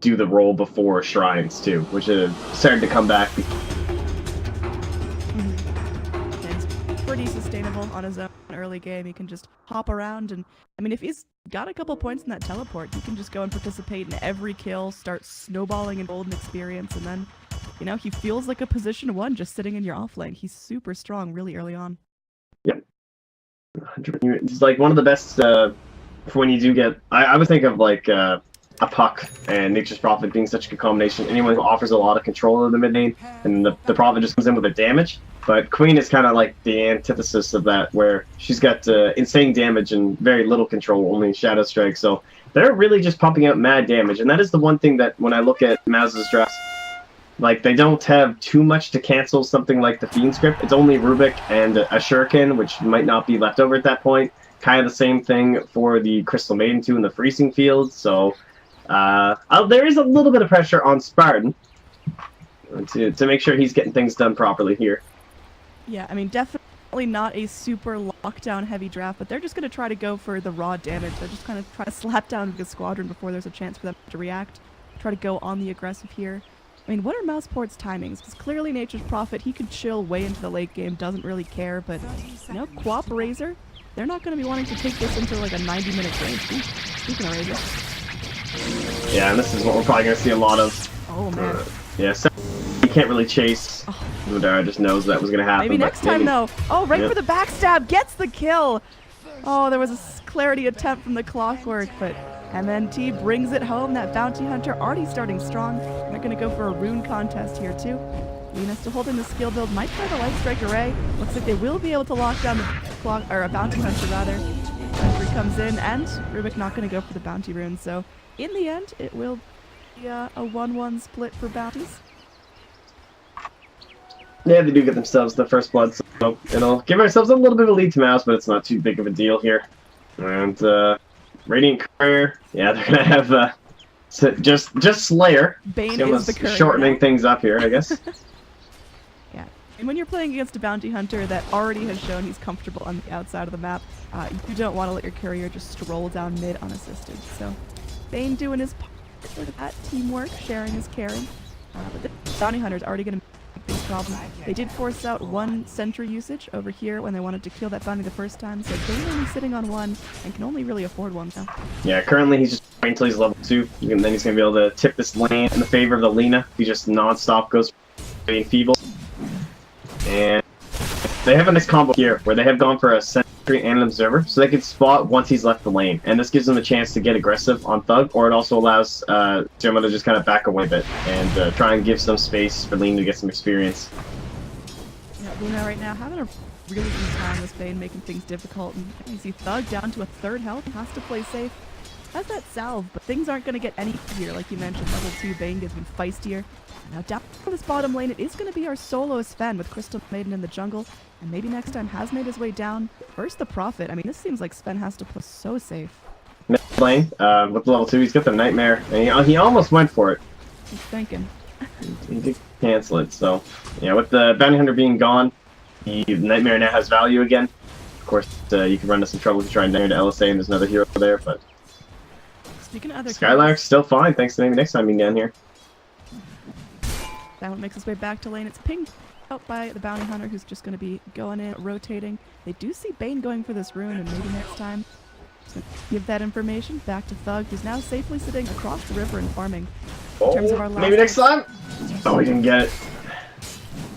do the roll before shrines too, which is starting to come back. It's pretty sustainable on his own early game. He can just hop around, and I mean, if he's got a couple points in that teleport, he can just go and participate in every kill, start snowballing in golden experience, and then, you know, he feels like a position 1 just sitting in your off lane. He's super strong really early on. Yep. It's like one of the best for when you do get. I would think of like a Puck and Nature's Prophet being such a good combination. Anyone who offers a lot of control of the mid lane, and the Prophet just comes in with the damage. But Queen is kind of like the antithesis of that, where she's got insane damage and very little control, only Shadow Strike. So they're really just pumping out mad damage, and that is the one thing that when I look at Mouz's drafts, like, they don't have too much to cancel something like the Fiend script. It's only Rubik and a Shuriken, which might not be left over at that point. Kind of the same thing for the Crystal Maiden 2 in the Freezing Field. So there is a little bit of pressure on Spartan to make sure he's getting things done properly here. Yeah, I mean, definitely not a super lockdown heavy draft, but they're just going to try to go for the raw damage. They're just kind of try to slap down the squadron before there's a chance for them to react. Try to go on the aggressive here. I mean, what are mousesports' timings? Because clearly Nature's Prophet, he could chill way into the late game, doesn't really care, but, you know, Quap Razor, they're not going to be wanting to take this into like a 90-minute game. Speaking of Razor. Yeah, and this is what we're probably going to see a lot of. Oh, man. Yeah, so he can't really chase. Mudara just knows that was going to happen. Maybe next time, though. Oh, right for the backstab, gets the kill. Oh, there was a clarity attempt from the Clockwork, but MNT brings it home. That Bounty Hunter already starting strong. They're going to go for a rune contest here, too. Lina still holding the skill build. Might try the Light Strike Array. Looks like they will be able to lock down the clock, or a Bounty Hunter, rather. Sentry comes in, and Rubik not going to go for the Bounty Rune. So, in the end, it will be a 1-1 split for bounties. Yeah, they do get themselves the first blood, so it'll give ourselves a little bit of a lead to Mouse, but it's not too big of a deal here. And Radiant Courier, yeah, they're gonna have just Slayer. Bane is the courier. Shortening things up here, I guess. Yeah, and when you're playing against a Bounty Hunter that already has shown he's comfortable on the outside of the map, you don't want to let your courier just stroll down mid unassisted. So, Bane doing his part for that teamwork, sharing is caring. But the Bounty Hunter's already gonna big problem. They did force out 1 sentry usage over here when they wanted to kill that bounty the first time, so they're only sitting on 1 and can only really afford 1 now. Yeah, currently he's just waiting until he's level 2, and then he's going to be able to tip this lane in the favor of the Lina. He just non-stop goes getting feeble. And they have a nice combo here where they have gone for a sentry and an observer, so they can spot once he's left the lane. And this gives them a chance to get aggressive on Thug, or it also allows Gemma to just kind of back away a bit and try and give some space for Lina to get some experience. Yeah, Luna right now having a really good time with Bane, making things difficult. And you see Thug down to a 3rd health, has to play safe. Has that salve, but things aren't going to get any easier. Like you mentioned, level 2 Bane gets been feistier. Now down for this bottom lane, it is going to be our solo Sven with Crystal Maiden in the jungle. And maybe next time has made his way down. First the Prophet. I mean, this seems like Sven has to play so safe. Mid lane, with level 2, he's got the Nightmare, and he almost went for it. He's thinking. He did cancel it, so yeah, with the Bounty Hunter being gone, the Nightmare now has value again. Of course, you can run into some trouble if you try and down to LSA, and there's another hero there, but speaking of other Skylark's still fine, thanks to maybe next time being down here. That one makes its way back to lane. It's pinged out by the Bounty Hunter, who's just going to be going in, rotating. They do see Bane going for this rune, and maybe next time so give that information back to Thug, who's now safely sitting across the river and farming. In terms of our last maybe next time? Oh, we didn't get it.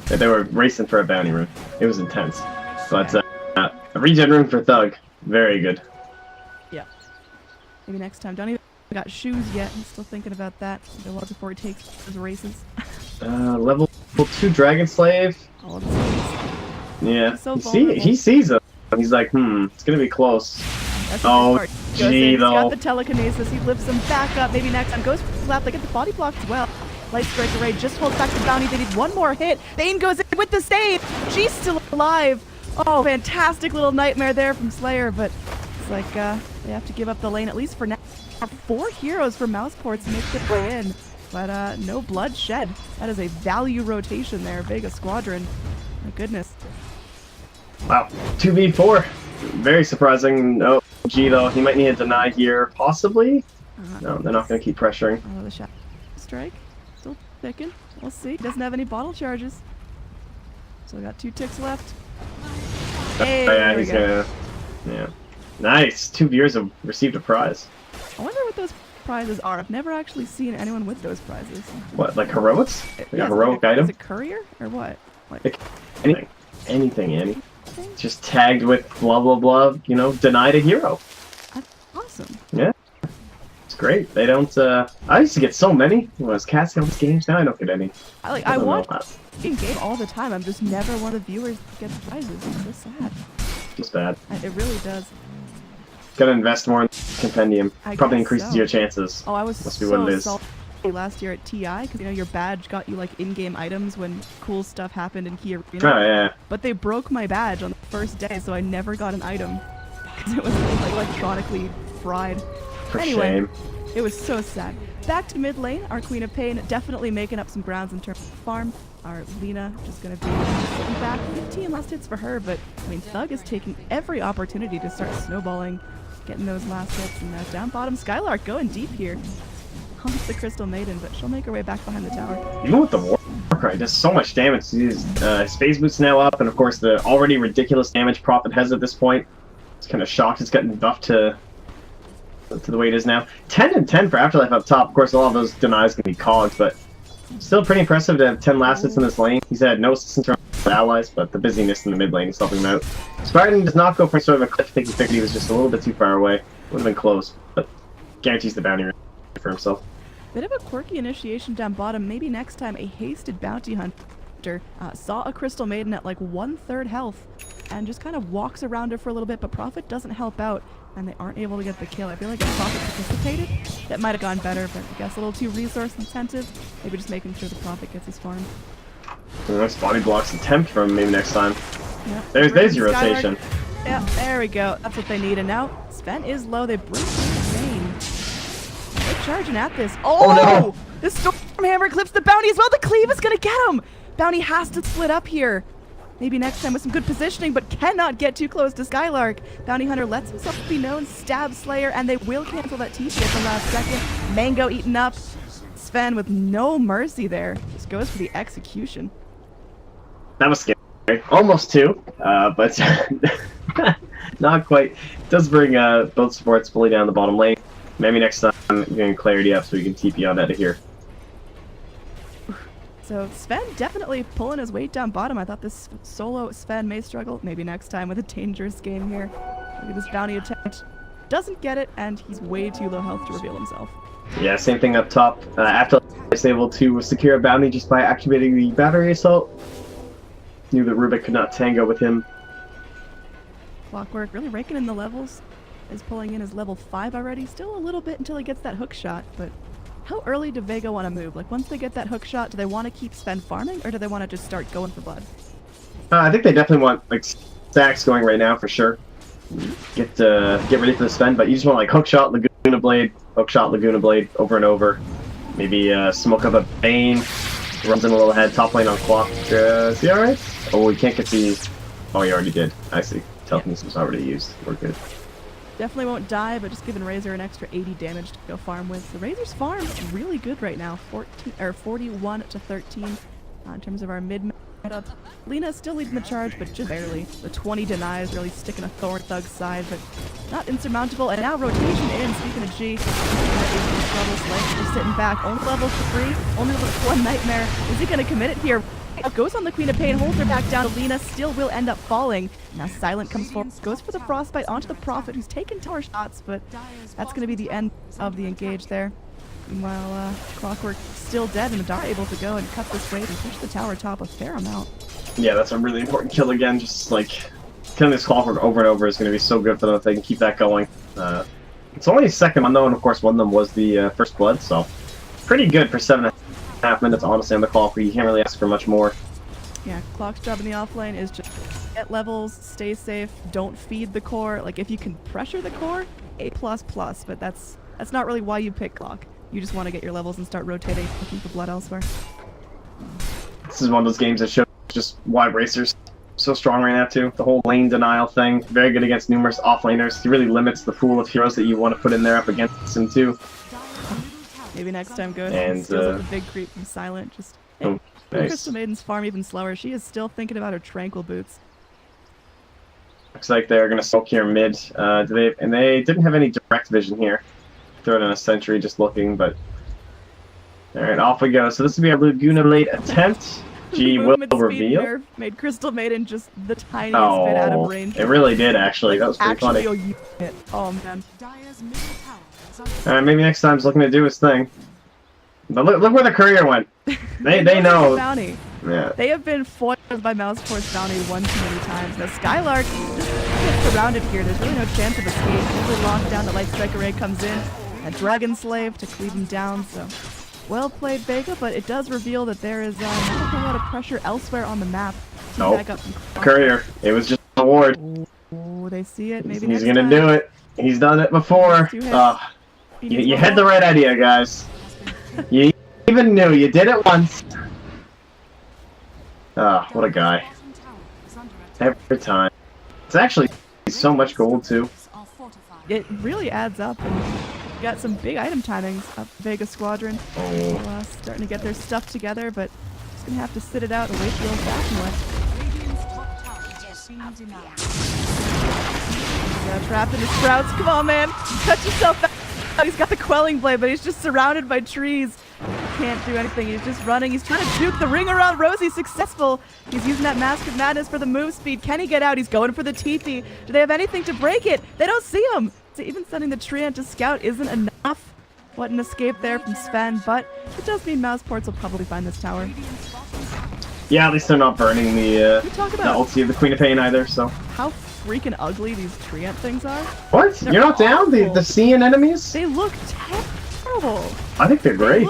They were racing for a bounty rune. It was intense. But a regen rune for Thug. Very good. Yeah. Maybe next time. Don't even got shoes yet. I'm still thinking about that. A lot before he takes his races. Level 2 Dragon Slave. All of his Yeah. So he sees him. He's like, it's gonna be close. That's oh, gee, though. He's got the telekinesis. He lifts him back up. Maybe next time goes for the slap. They get the body block as well. Light Strike Array just holds back the bounty. They need 1 more hit. Bane goes in with the save. She's still alive. Oh, fantastic little nightmare there from Slayer, but it's like they have to give up the lane at least for now. 4 heroes for mousesports make their way in, but no bloodshed. That is a value rotation there. Vega Squadron. My goodness. Wow, 2v4. Very surprising. Oh, gee, though, he might need a deny here, possibly. No, they're not going to keep pressuring. Oh, the shot. strike. Still picking. We'll see. Doesn't have any bottle charges. So we got 2 ticks left. Hey, yeah, he's gonna. Yeah. Nice. 2 viewers have received a prize. I wonder what those prizes are. I've never actually seen anyone with those prizes. What, like heroics? Like Yeah, a heroic like item? Is it courier or what? Anything. Anything, Annie. Just tagged with blah blah blah, you know, denied a hero. That's awesome. Yeah. It's great. They don't, I used to get so many when I was casting all these games. Now I don't get any. I watch in-game all the time. I'm just never one of the viewers that gets prizes. It's so sad. Just bad. It really does. Gotta invest more in compendium. I Probably guess increases so. your chances. Oh, I was Must be what it is. salty last year at TI because, you know, your badge got you like in-game items when cool stuff happened in Key Arena. Oh, yeah. But they broke my badge on the first day, so I never got an item because it was like electronically fried. For Anyway, shame. it was so sad. Back to mid lane, our Queen of Pain definitely making up some grounds in terms of farm. Our Lena just going to be sitting back. 15 last hits for her, but I mean, Thug is taking every opportunity to start snowballing, getting those last hits. And down bottom, Skylark going deep here. Haunts the Crystal Maiden, but she'll make her way back behind the tower. Even with the Warcry, does so much damage. His Space Boot's now up, and of course the already ridiculous damage Prophet has at this point. It's kind of shocked it's gotten buffed to the way it is now. 10 and 10 for Afterlife up top. Of course, a lot of those denies can be cogs, but still pretty impressive to have 10 last hits in this lane. He's had no assistance from allies, but the busyness in the mid lane is helping him out. Spartan does not go for sort of a cliff picky pick. He was just a little bit too far away. Would have been close, but guarantees the bounty for himself. Bit of a quirky initiation down bottom. Maybe next time a hasted bounty hunter saw a Crystal Maiden at like 1/3 health and just kind of walks around her for a little bit, but Prophet doesn't help out and they aren't able to get the kill. I feel like if Prophet participated, that might have gone better, but I guess a little too resource intensive. Maybe just making sure the Prophet gets his farm. Nice body blocks attempt from maybe next time. Yep. There's your rotation. Yeah, there we go. That's what they need. And now Sven is low. They bring Zane. They're charging at this. Oh, no! The Stormhammer clips the bounty as well. The cleave is going to get him. Bounty has to split up here. Maybe next time with some good positioning, but cannot get too close to Skylark. Bounty Hunter lets himself be known, stab Slayer, and they will cancel that TP at the last second. Mango eaten up. Sven with no mercy there. Just goes for the execution. That was scary. Almost 2, but not quite. Does bring both supports fully down the bottom lane. Maybe next time you're getting clarity up so we can TP on out of here. So Sven definitely pulling his weight down bottom. I thought this solo Sven may struggle. Maybe next time with a dangerous game here. Look at this bounty attempt. Doesn't get it, and he's way too low health to reveal himself. Yeah, same thing up top. After he's able to secure a bounty just by activating the battery assault. Knew that Rubik could not tango with him. Clockwork really raking in the levels. Is pulling in his level 5 already. Still a little bit until he gets that hook shot, but how early do Vega want to move? Like, once they get that hook shot, do they want to keep Sven farming, or do they want to just start going for blood? I think they definitely want, like, stacks going right now for sure. Get ready for the Sven, but you just want, like, hook shot, Laguna Blade, hook shot, Laguna Blade, over and over. Maybe smoke up a Bane, runs in a little ahead, top lane on Clock. Is he alright? Oh, we can't get these. Oh, he already did. I see. Telekinesis was already used. We're good. Definitely won't die, but just giving Razor an extra 80 damage to go farm with. The Razor's farm is really good right now, 41 to 13 in terms of our mid matchup. Lena's still leading the charge, but just barely. The 20 denies really sticking a thorn Thug's side, but not insurmountable. And now rotation in, speaking of G. Just sitting back, only levels to 3, only levels to 1 Nightmare. Is he going to commit it here? Goes on the Queen of Pain, holds her back down. Lena still will end up falling. Now Silent comes forward, goes for the Frostbite onto the Prophet, who's taken tower shots, but that's going to be the end of the engage there. Meanwhile, Clockwork still dead, and Adar able to go and cut this wave and push the tower top a fair amount. Yeah, that's a really important kill again. Just like killing this Clockwork over and over is going to be so good for them if they can keep that going. It's only a second one though, and of course one of them was the first blood, so pretty good for 7.5 minutes, honestly, on the Clockwork. You can't really ask for much more. Yeah, Clock's job in the offlane is just get levels, stay safe, don't feed the core. Like, if you can pressure the core, A++, but that's not really why you pick Clock. You just want to get your levels and start rotating, looking for blood elsewhere. This is one of those games that shows just why Racer's so strong right now too. The whole lane denial thing, very good against numerous offlaners. He really limits the pool of heroes that you want to put in there up against him too. Maybe next time Ghost And, steals up the big creep from Silent. Just oh, nice. Crystal Maiden's farm even slower. She is still thinking about her tranquil boots. Looks like they're gonna smoke here mid. And they didn't have any direct vision here. Throw it in a sentry, just looking, but all right, off we go. So this will be our Laguna Blade attempt. G will reveal. Nerf made Crystal Maiden just the tiniest bit out of range. It really did actually. That was pretty funny. Oh man. Maybe next time's looking to do his thing. But look where the courier went. They know. Bounty. Yeah. They have been foiled by mousesports bounty one too many times. Now Skylark just gets surrounded here. There's really no chance of escape. Usually locked down, the light strike array comes in. A Dragon Slave to cleave him down. So well played, Vega, but it does reveal that there is not a whole lot of pressure elsewhere on the map. Back up courier. It was just a ward. Oh, they see it. Maybe he's gonna do it. He's done it before. You had the right idea, guys. You even knew. You did it once. What a guy. Every time. It's actually so much gold, too. It really adds up, and you got some big item timings up Vega Squadron. Starting to get their stuff together, but just gonna have to sit it out and wait the old-fashioned way. Trapped in the sprouts. Come on, man. Cut yourself out. He's got the quelling blade, but he's just surrounded by trees. Can't do anything. He's just running. He's trying to juke the ring around Rosie. Successful. He's using that Mask of Madness for the move speed. Can he get out? He's going for the TP. Do they have anything to break it? They don't see him. So even sending the Treant to scout isn't enough. What an escape there from Sven, but it does mean mousesports will probably find this tower. Yeah, at least they're not burning the ulti of the Queen of Pain either, so. How freaking ugly these Treant things are. What? They're You're not down? The Cian enemies? They look terrible. I think they're great.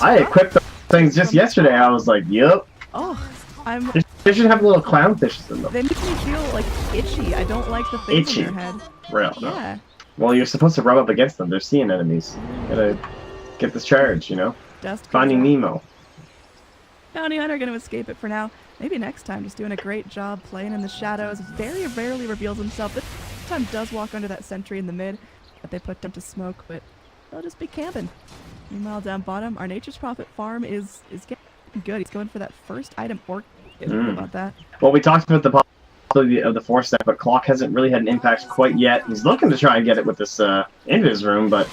I equipped the things just yesterday. I was like, yup. Oh, They should have little clownfishes in them. They make me feel like itchy. I don't like the things in their head. Real. Yeah. No. Well, you're supposed to rub up against them. They're Cian enemies. Gotta get this charge, you know? Finding Nemo. Bounty Hunter gonna escape it for now. Maybe next time, just doing a great job playing in the shadows. Very rarely reveals himself. This time does walk under that sentry in the mid that they put him to smoke, but they'll just be camping. Meanwhile, down bottom, our Nature's Prophet farm is getting good. He's going for that first item. About that. Well, we talked about the possibility of the 4-step, but Clock hasn't really had an impact quite yet. He's looking to try and get it with this Invis room, but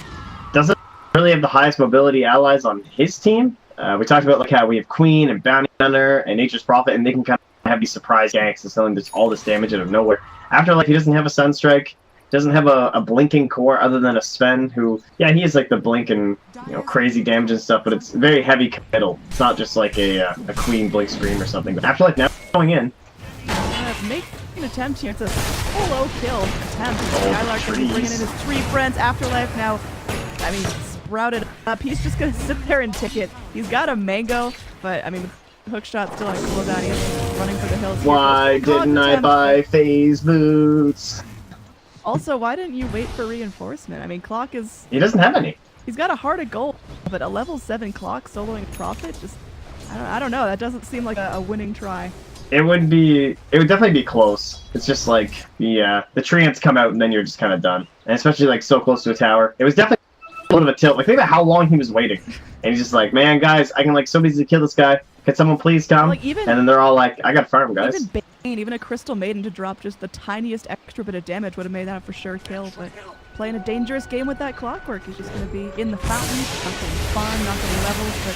doesn't really have the highest mobility allies on his team. We talked about like how we have Queen and Bounty Hunter and Nature's Prophet, and they can kind of have these surprise ganks and selling all this damage out of nowhere. After, like, he doesn't have a Sunstrike, doesn't have a blinking core other than a Sven, who, yeah, he has like the blink and crazy damage and stuff, but it's very heavy committal. It's not just like a Queen blink scream or something. But after, like, now going in, make an attempt here. It's a solo kill attempt. Skylark bringing in his 3 friends. Afterlife now, I mean, sprouted up. He's just gonna sit there and take it. He's got a mango, but I mean, the hook shot's still on cooldown. He's running for the hills. Why didn't I buy phase boots? Also, why didn't you wait for reinforcement? I mean, Clock is... He doesn't have any. He's got a heart of gold, but a level 7 Clock soloing Prophet, just... I don't know. That doesn't seem like a winning try. It would definitely be close. It's just like the treants come out and then you're just kind of done. And especially like so close to a tower. It was definitely a little bit of a tilt. Like, think about how long he was waiting. And he's just like, man, guys, I can like so easily kill this guy. Can someone please come? Like, and then they're all like, I got farm, guys. Even Bane, even a Crystal Maiden to drop just the tiniest extra bit of damage would have made that a for sure kill. But playing a dangerous game with that Clockwork is just going to be in the fountain, not getting farm, not getting levels. But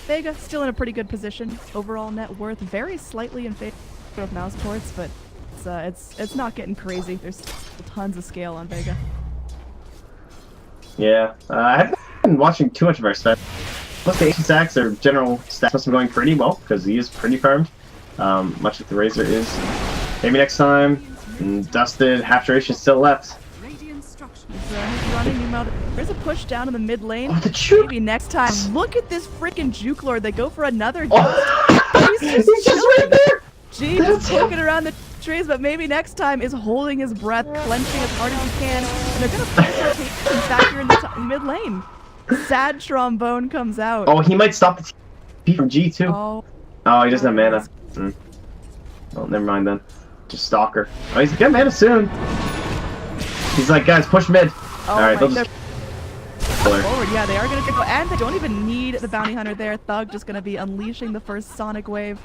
Vega still in a pretty good position. Overall net worth very slightly in favor of mousesports, but it's not getting crazy. There's tons of scale on Vega. Yeah, I haven't been watching too much of our stuff. Most of the Asian stacks or general stacks must be going pretty well because he is pretty farmed, much like the Razor is. Maybe next time. Dusted, half duration still left. He's running. There's a push down in the mid lane. Oh, the juke! Maybe next time. Look at this freaking Juke Lord. They go for another. Oh. He's just right there. G just poking around the trees, but maybe next time is holding his breath, clenching as hard as he can, and they're gonna force rotation back here in the mid lane. Sad trombone comes out. Oh, he might stop the TP from G too. Oh, he doesn't have mana. Oh, never mind then. Just Stalker. Oh, he's got mana soon. He's like, guys, push mid. Oh, alright, they'll just... forward. Yeah, they are going to go, and they don't even need the bounty hunter there. Thug just going to be unleashing the first sonic wave.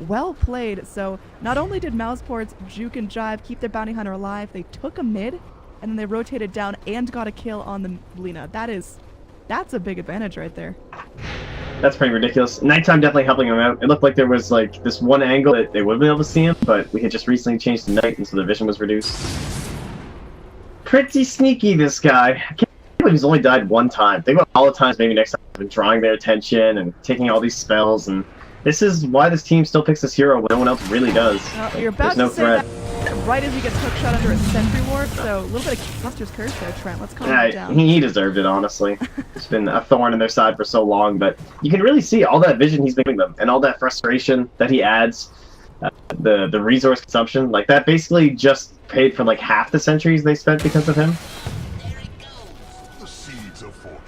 Well played. So not only did mousesports juke and jive keep their bounty hunter alive, they took a mid, and then they rotated down and got a kill on the Lina. That's a big advantage right there. That's pretty ridiculous. Nighttime definitely helping him out. It looked like there was like this one angle that they would have been able to see him, but we had just recently changed to night, and so the vision was reduced. Pretty sneaky, this guy. I can't believe he's only died one time. Think about all the times maybe next time he's been drawing their attention and taking all these spells, and this is why this team still picks this hero when no one else really does. You're about There's no to say threat. that right as he gets hookshot under a sentry ward, so a little bit of Buster's curse there, Trent. Let's calm him down. He deserved it, honestly. It's been a thorn in their side for so long, but you can really see all that vision he's giving them and all that frustration that he adds, the resource consumption. Like, that basically just paid for like half the centuries they spent because of him. The seeds of fortune.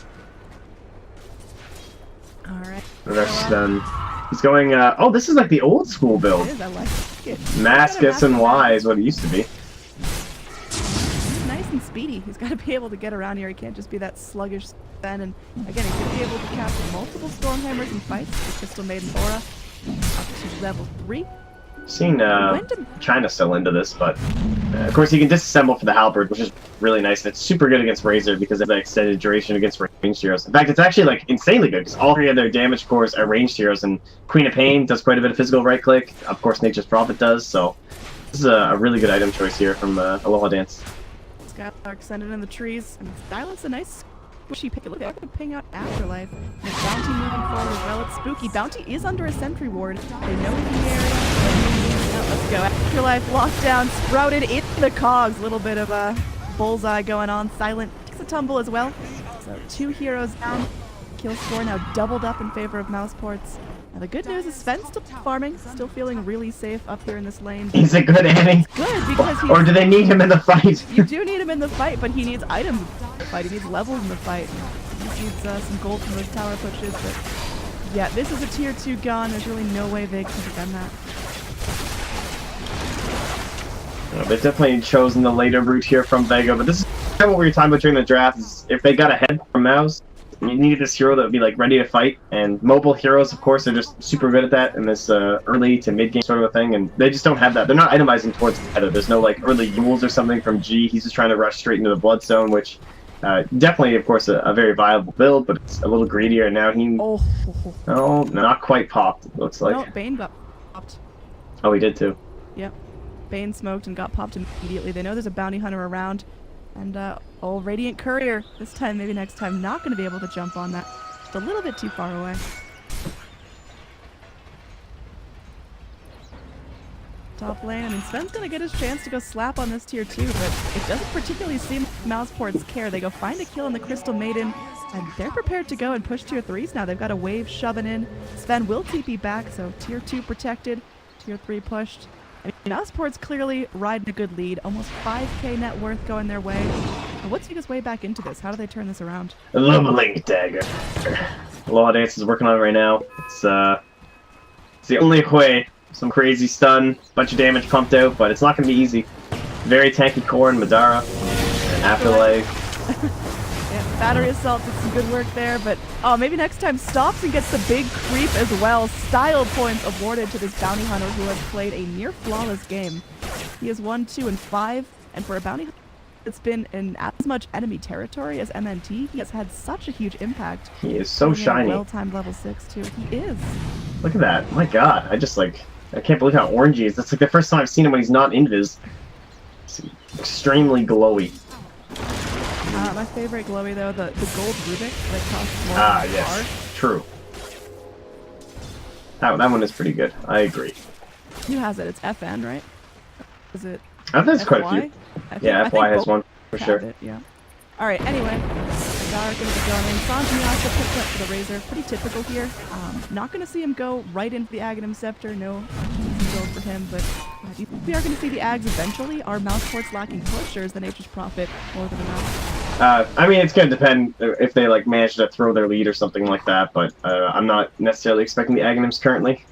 Alright. That's done. He's going, oh, this is like the old school build. It is, I like it. Mascus and Y is what it used to be. He's nice and speedy. He's got to be able to get around here. He can't just be that sluggish Sven. And again, he could be able to capture multiple Stormhammers in fights. The Crystal Maiden Aura up to level 3. Seen China still into this, but of course he can disassemble for the halberd, which is really nice, and it's super good against Razor because of the extended duration against ranged heroes. In fact, it's actually like insanely good because all 3 of their damage cores are ranged heroes, and Queen of Pain does quite a bit of physical right click. Of course, Nature's Prophet does, so this is a really good item choice here from Aloha Dance. Skylark extended in the trees. I mean, Silence a nice squishy pick. Look, they're going to ping out Afterlife. And Bounty moving forward as well. It's spooky. Bounty is under a sentry ward. They know he's in the area. Now, let's go. Afterlife lockdown sprouted in the cogs. A little bit of a bullseye going on. Silent takes a tumble as well. So 2 heroes down. Kill score now doubled up in favor of mousesports. Now the good news is Sven's still farming, still feeling really safe up here in this lane. He's a good Annie. Good, because Or do they need him in the fight? You do need him in the fight, but he needs items in the fight. He needs levels in the fight. He needs some gold from those tower pushes, but yeah, this is a tier 2 gun. There's really no way Vega can defend that. They've definitely chosen the later route here from Vega, but this is kind of what we were talking about during the draft, is if they got ahead from Mouz, you needed this hero that would be like ready to fight, and mobile heroes, of course, are just super good at that in this early to mid game sort of a thing, and they just don't have that. They're not itemizing towards the header. There's no like early Yules or something from G. He's just trying to rush straight into the Bloodstone, which definitely, of course, a very viable build, but it's a little greedier. And now he, oh, not quite popped. It looks like. No, Bane got popped. Oh, he did too. Yep, Bane smoked and got popped immediately. They know there's a bounty hunter around. And, oh, Radiant Courier, this time, maybe next time, not going to be able to jump on that. Just a little bit too far away. Top lane, I mean, Sven's going to get his chance to go slap on this tier 2, but it doesn't particularly seem mousesports care. They go find a kill on the Crystal Maiden, and they're prepared to go and push tier 3s now. They've got a wave shoving in. Sven will TP back, so tier 2 protected, tier 3 pushed. I mean, mousesports clearly riding a good lead, almost 5k net worth going their way. And what's Vega's way back into this? How do they turn this around? Illuminating Dagger. Aloha Dance is working on it right now. It's the only way. Some crazy stun, bunch of damage pumped out, but it's not going to be easy. Very tanky core and Madara, and Afterlife. Yeah, Battery Assault did some good work there, but oh, maybe next time stops and gets the big creep as well. Style points awarded to this bounty hunter who has played a near flawless game. He has 1, 2, and 5, and for a bounty hunter that's been in as much enemy territory as MNT, he has had such a huge impact. He is so shiny. Well-timed level 6 too. He is. Look at that. My god. I can't believe how orange he is. That's like the first time I've seen him when he's not invis. It's extremely glowy. My favorite glowy though, the gold Rubik that costs more than yes. True. That one is pretty good. I agree. Who has it? It's FN, right? Is it I think there's quite a few. Yeah, FY has one for sure. It, yeah. Alright, anyway. Dara gonna be going in. Sanji also picked up for the Razor. Pretty typical here. Not gonna see him go right into the Aghanim Scepter. No easy build for him, but do you think we are gonna see the Ags eventually? Are mousesports lacking push, or is the Nature's Prophet more than enough? I mean, it's gonna depend if they like manage to throw their lead or something like that, but I'm not necessarily expecting the Aghanims currently.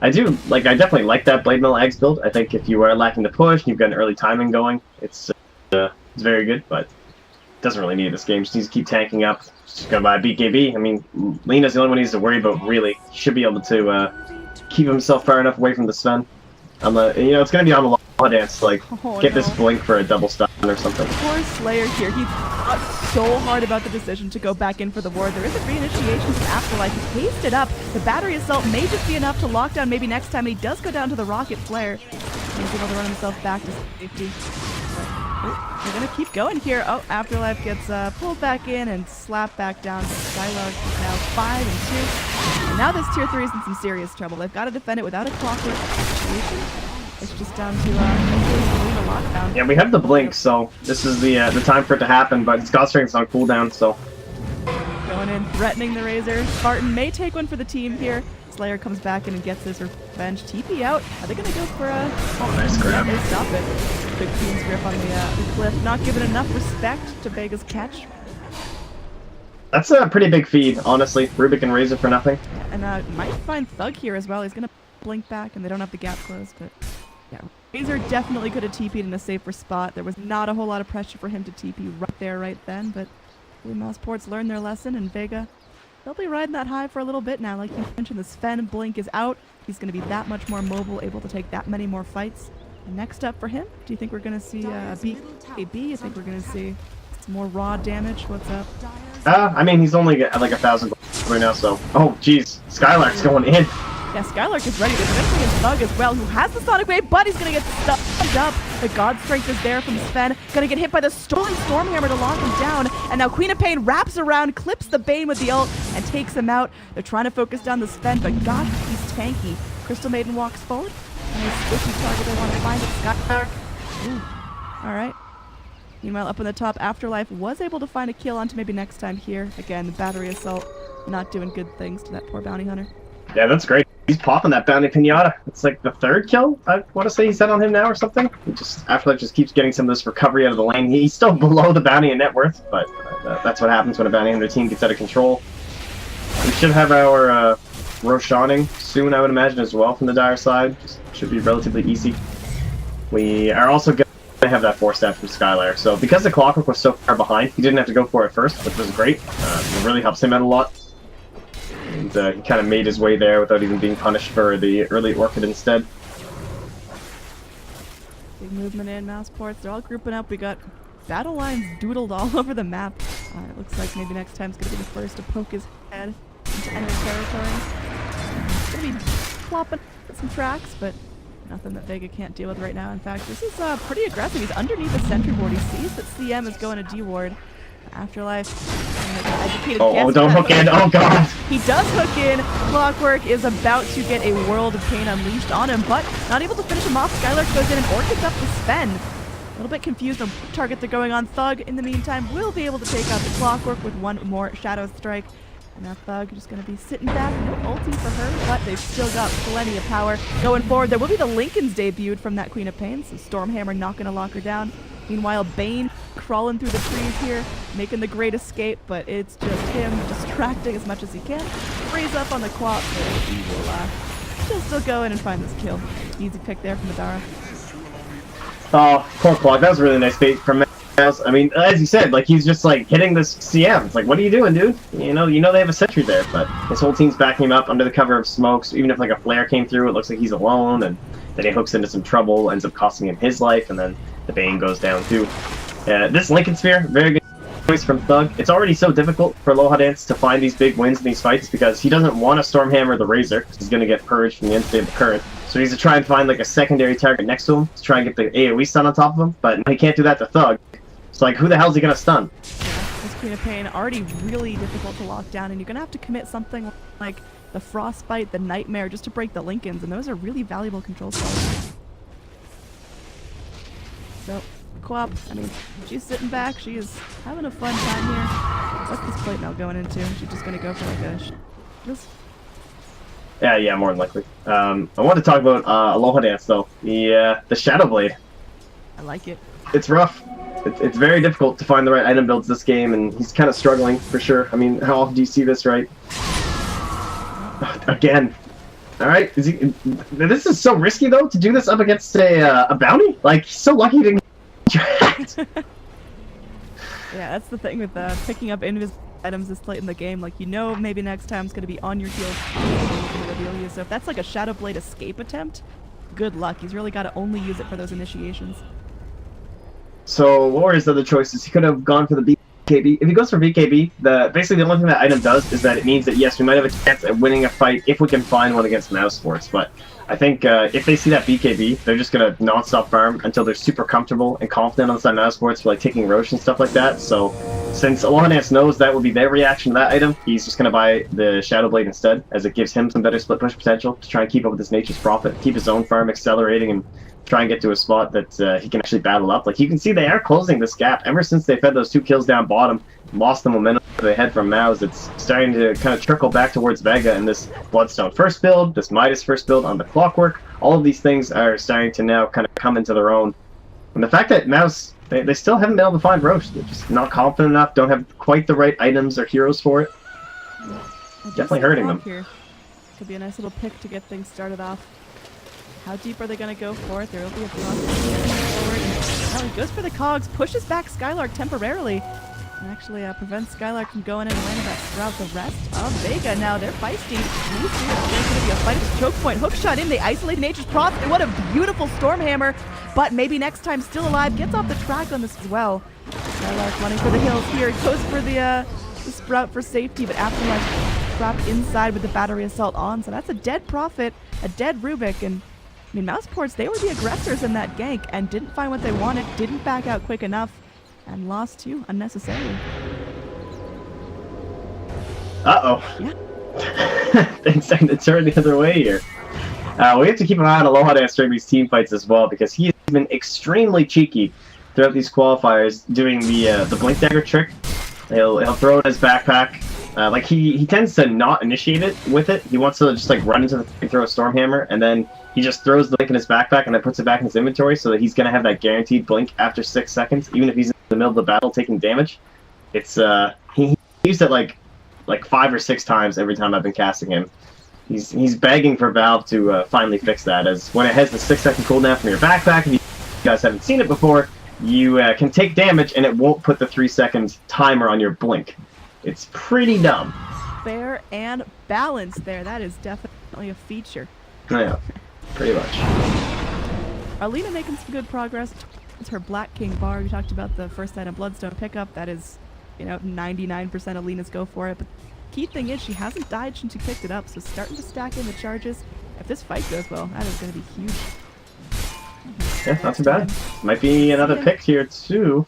I definitely like that Blade Mill Ags build. I think if you are lacking the push, you've got an early timing going, it's very good, but doesn't really need this game. Just needs to keep tanking up. Just gonna buy BKB. I mean, Lena's the only one he needs to worry about, really. He should be able to keep himself far enough away from the Sven. You know, it's gonna be on the Law Dance, like, get this blink for a double stun or something. Poor Slayer here. He thought so hard about the decision to go back in for the ward. There is a reinitiation from Afterlife. He's paced it up. The battery assault may just be enough to lock down maybe next time. He does go down to the rocket flare. He's able to run himself back to safety. They're gonna keep going here. Oh, Afterlife gets pulled back in and slapped back down. Skylark is now 5 and 2. And now this tier 3 is in some serious trouble. They've got to defend it without a clockwork situation. It's just down to leave a lockdown. Yeah, we have the blink, so this is the time for it to happen. But it's God Strength's on cooldown, so going in, threatening the Razor. Spartan may take one for the team here. Slayer comes back in and gets his revenge. TP out. Are they going to go for a... Oh, nice grab. They stop it. Big Queen's grip on the cliff. Not given enough respect to Vega's catch. That's a pretty big feed, honestly. Rubik and Razor for nothing. And might find Thug here as well. He's going to blink back, and they don't have the gap closed, but... Yeah, Razor definitely could have TP'd in a safer spot. There was not a whole lot of pressure for him to TP right there, right then, but mousesports learned their lesson, and Vega, they'll be riding that high for a little bit now. Like you mentioned, the Sven blink is out. He's going to be that much more mobile, able to take that many more fights. And next up for him, do you think we're going to see BKB? You think we're going to see some more raw damage? What's up? I mean, he's only at like 1,000 right now, so... Oh, jeez. Skylark's going in. Yeah, Skylark is ready. There's eventually a Thug as well, who has the Sonic Wave, but he's going to get stunned up. The God Strength is there from Sven. Going to get hit by the stolen Stormhammer to lock him down. And now Queen of Pain wraps around, clips the Bane with the ult, and takes him out. They're trying to focus down the Sven, but gosh, he's tanky. Crystal Maiden walks forward. And a squishy target they want to find it. Skylark. Ooh. All right. Meanwhile, up on the top, Afterlife was able to find a kill onto maybe next time here. Again, the battery assault not doing good things to that poor bounty hunter. Yeah, that's great. He's popping that bounty pinata. It's like the 3rd kill, I want to say he's had on him now or something. Afterlife just keeps getting some of this recovery out of the lane. He's still below the bounty in net worth, but that's what happens when a bounty hunter team gets out of control. We should have our Roshaning soon, I would imagine, as well from the Dire side. Should be relatively easy. We are also going to have that 4-step from Skylar. So because the Clockwork was so far behind, he didn't have to go for it first, which was great. It really helps him out a lot. And he kind of made his way there without even being punished for the early Orchid instead. Big movement in mousesports. They're all grouping up. We got battle lines doodled all over the map. It looks like maybe next time's going to be the first to poke his head into enemy territory. Going to be plopping some tracks, but nothing that Vega can't deal with right now. In fact, this is pretty aggressive. He's underneath the sentry ward. He sees that CM is going to D-ward. Afterlife. Oh, don't hook in. Oh, God. He does hook in. Clockwork is about to get a world of pain unleashed on him, but not able to finish him off. Skylark goes in and Orchid's up to Sven. A little bit confused on what target they're going on. Thug, in the meantime, will be able to take out the Clockwork with one more Shadow Strike. And now Thug just going to be sitting back. No ulti for her, but they've still got plenty of power. Going forward, there will be the Lincolns debuted from that Queen of Pain, so Stormhammer not going to lock her down. Meanwhile, Bane crawling through the trees here, making the great escape, but it's just him distracting as much as he can. Freeze up on the Quap, but he will still go in and find this kill. Easy pick there from Madara. Oh, poor Quap. That was a really nice bait from Mouz. I mean, as you said, like, he's just, like, hitting this CM. It's like, what are you doing, dude? You know they have a sentry there, but his whole team's backing him up under the cover of smoke, so even if, like, a flare came through, it looks like he's alone, and then he hooks into some trouble, ends up costing him his life, and then the Bane goes down too. This Lincoln Sphere, very good choice from Thug. It's already so difficult for Lohadance to find these big wins in these fights because he doesn't want to Stormhammer the Razor because he's going to get purged from the unstable current. So he needs to try and find like a secondary target next to him to try and get the AoE stun on top of him, but he can't do that to Thug. So like, who the hell is he going to stun? This Queen of Pain already really difficult to lock down, and you're going to have to commit something like the Frostbite, the Nightmare, just to break the Lincolns, and those are really valuable control spells. So, Quap, I mean, she's sitting back. She is having a fun time here. What's this plate now going into? She's just going to go for like a... Yeah, more than likely. I want to talk about Aloha Dance, though. The Shadow Blade. I like it. It's rough. It's very difficult to find the right item builds this game, and he's kind of struggling, for sure. I mean, how often do you see this, right? Again. Alright, this is so risky, though, to do this up against a bounty? Like, he's so lucky to get tracked. Yeah, that's the thing with picking up invisible items this late in the game. Like, you know maybe next time it's going to be on your heels to reveal you. So if that's like a Shadow Blade escape attempt, good luck. He's really got to only use it for those initiations. So what were his other choices? He could have gone for the BKB. If he goes for BKB, basically the only thing that item does is that it means that yes, we might have a chance at winning a fight if we can find one against mousesports. But I think if they see that BKB, they're just gonna non-stop farm until they're super comfortable and confident on the side of mousesports for like taking Roche and stuff like that. So since Alonance knows that will be their reaction to that item, he's just gonna buy the Shadow Blade instead, as it gives him some better split push potential to try and keep up with his Nature's Prophet, keep his own farm accelerating, and try and get to a spot that he can actually battle up. Like, you can see they are closing this gap. Ever since they fed those 2 kills down bottom, lost the momentum they had from Mouz, it's starting to kind of trickle back towards Vega and this Bloodstone first build, this Midas first build on the Clockwork. All of these things are starting to now kind of come into their own. And the fact that Mouz, they still haven't been able to find Roche. They're just not confident enough, don't have quite the right items or heroes for it. Definitely hurting them. Here. Could be a nice little pick to get things started off. How deep are they going to go for it? There will be a cross forward. Oh, he goes for the cogs, pushes back Skylark temporarily, and actually prevents Skylark from going in and landing that Sprout. The rest of Vega now, they're feisty. There's going to be a fight at the choke point. Hook shot in, they isolate Nature's Prophet, and what a beautiful Stormhammer, but maybe next time still alive, gets off the track on this as well. Skylark running for the hills here, goes for the Sprout for safety, but Afterlife trapped inside with the battery assault on, so that's a dead Prophet, a dead Rubik, and I mean, mousesports, they were the aggressors in that gank and didn't find what they wanted, didn't back out quick enough, and lost 2 unnecessarily. Uh-oh. Yeah. Things starting to turn the other way here. We have to keep an eye on Aloha Dance during these team fights as well, because he has been extremely cheeky throughout these qualifiers, doing the Blink Dagger trick. He'll throw it in his backpack. Like, he tends to not initiate it with it. He wants to just like run into the and throw a Stormhammer, and then he just throws the blink in his backpack and then puts it back in his inventory so that he's gonna have that guaranteed blink after 6 seconds, even if he's in the middle of the battle taking damage. It's he used it like 5 or 6 times every time I've been casting him. He's begging for Valve to finally fix that, as when it has the 6-second cooldown from your backpack, if you guys haven't seen it before, you can take damage and it won't put the 3-second timer on your blink. It's pretty dumb. Fair and balanced there. That is definitely a feature. Yeah, pretty much. Arlena making some good progress. It's her Black King bar. We talked about the first item Bloodstone pickup. That is, 99% Alina's go for it. But key thing is she hasn't died since she picked it up, so starting to stack in the charges. If this fight goes well, that is going to be huge. Yeah, not too bad. Might be another pick here too.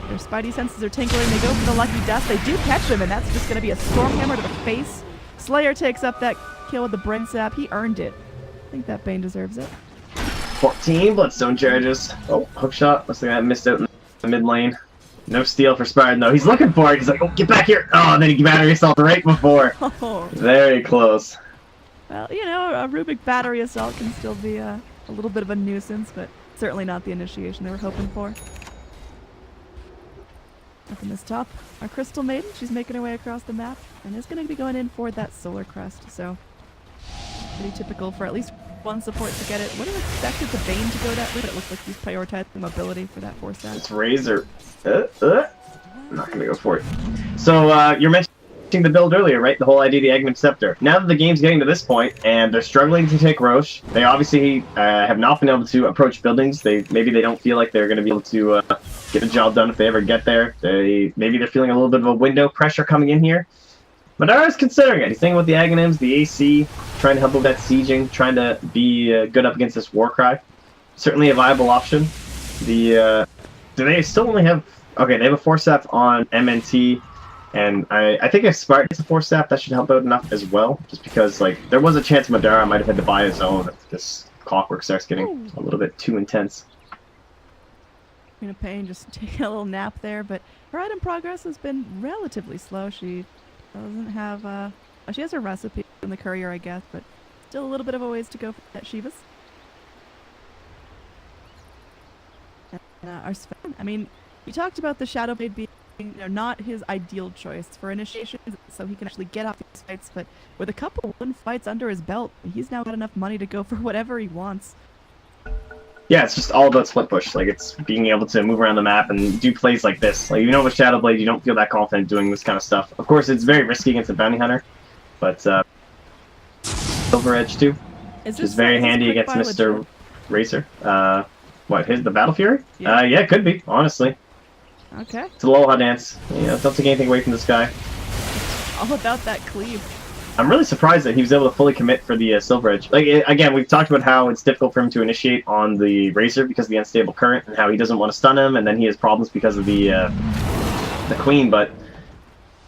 Their spidey senses are tinkling. They go for the lucky dust. They do catch him, and that's just going to be a Stormhammer to the face. Slayer takes up that kill with the Brain Sap. He earned it. I think that Bane deserves it. 14 Bloodstone charges. Oh, hook shot. Looks like I missed out in the mid lane. No steal for Spartan though. He's looking for it. He's like, oh, get back here. Oh, and then he battery assault right before. Oh. Very close. Well, a Rubik battery assault can still be a little bit of a nuisance, but certainly not the initiation they were hoping for. Up in this top, our Crystal Maiden, she's making her way across the map and is going to be going in for that Solar Crest, so pretty typical for at least one support to get it. Would have expected the Bane to go that way, but it looks like he's prioritizing mobility for that 4-stat. It's Razor. I'm not going to go for it. So, you're mentioning the build earlier, right? The whole idea of the Aghanim Scepter. Now that the game's getting to this point, and they're struggling to take Roche, they obviously have not been able to approach buildings. Maybe they don't feel like they're going to be able to get the job done if they ever get there. Maybe they're feeling a little bit of a window pressure coming in here. Madara's considering it. He's thinking about the Aghanims, the AC, trying to help with that sieging, trying to be good up against this Warcry. Certainly a viable option. Do they still only have... Okay, they have a 4-step on MNT, and I think if Spartan gets a 4-step, that should help out enough as well, just because, like, there was a chance Madara might have had to buy his own if this Clockwork starts getting a little bit too intense. Queen of Pain just taking a little nap there, but her item progress has been relatively slow. She doesn't have, she has her recipe in the courier, I guess, but still a little bit of a ways to go for that Shivas. And, our Sven, I mean, we talked about the Shadow Blade being not his ideal choice for initiations, so he can actually get off these fights, but with a couple win fights under his belt, he's now got enough money to go for whatever he wants. Yeah, it's just all about split push. Like, it's being able to move around the map and do plays like this. Like, you know, with Shadow Blade, you don't feel that confident doing this kind of stuff. Of course, it's very risky against a bounty hunter, but Silver Edge too, which is very handy against Mr. Racer. What, the Battle Fury? Yeah. Yeah, it could be, honestly. Okay. It's a Aloha dance. Yeah, don't take anything away from this guy. All about that cleave. I'm really surprised that he was able to fully commit for the Silver Edge. Like, again, we've talked about how it's difficult for him to initiate on the Racer because of the unstable current, and how he doesn't want to stun him, and then he has problems because of the Queen. But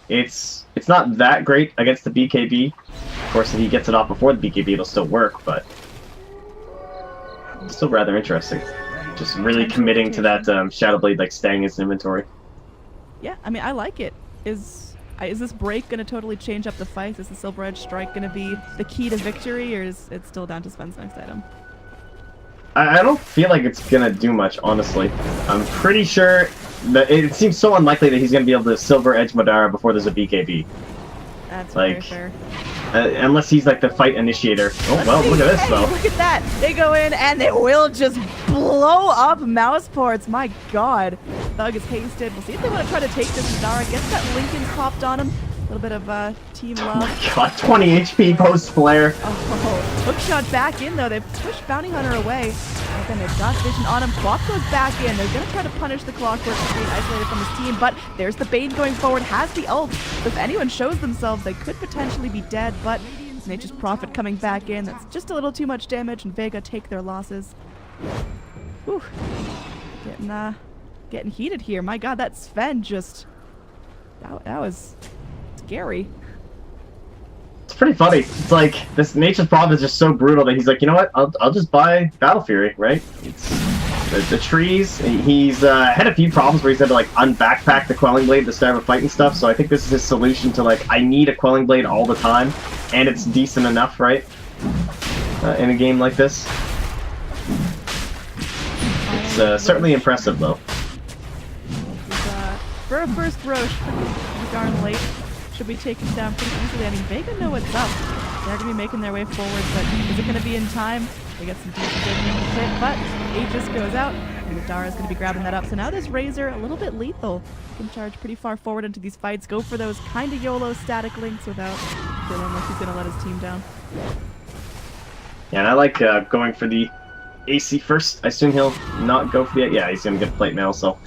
it's not that great against the BKB. Of course, if he gets it off before the BKB, it'll still work, but it's still rather interesting. Just really committing to that Shadow Blade, like staying in his inventory. Yeah, I mean, I like it. Is this break going to totally change up the fight? Is the Silver Edge strike going to be the key to victory, or is it still down to Sven's next item? I don't feel like it's going to do much, honestly. I'm pretty sure that it seems so unlikely that he's going to be able to Silver Edge Madara before there's a BKB. That's Like, very fair. Unless he's like the fight initiator. Oh, well, look at this, though. Look at that! They go in and they will just blow up mousesports. My god. Thug is hasted. We'll see if they want to try to take this Madara. Gets that Lincoln popped on him. A little bit of team love. Oh my god, 20 HP post flare. Oh, hookshot back in though. They've pushed Bounty Hunter away. And then they've got vision on him. Clock goes back in. They're going to try to punish the Clockwork for being isolated from his team, but there's the Bane going forward, has the ult. So if anyone shows themselves, they could potentially be dead, but Nature's Prophet coming back in. That's just a little too much damage, and Vega take their losses. Whew. Getting heated here. My god, that Sven just... That was scary. It's pretty funny. It's like, this Nature's Prophet is just so brutal that he's like, you know what, I'll just buy Battle Fury, right? It's the trees. He's had a few problems where he's had to like unbackpack the Quelling Blade at the start of a fight and stuff, so I think this is his solution to like, I need a Quelling Blade all the time, and it's decent enough, right? In a game like this. It's certainly impressive, though. For a first Roche, pretty darn late. Should be taken down pretty easily. I mean, Vega know what's up. They're going to be making their way forward, but is it going to be in time? They get some decent damage in the pit, but Aegis goes out, and Madara's going to be grabbing that up. So now this Razor, a little bit lethal. Can charge pretty far forward into these fights, go for those kind of YOLO static links without feeling like he's going to let his team down. Yeah, and I like going for the AC first. I assume he'll not go for the... Yeah, he's going to get plate mail, so...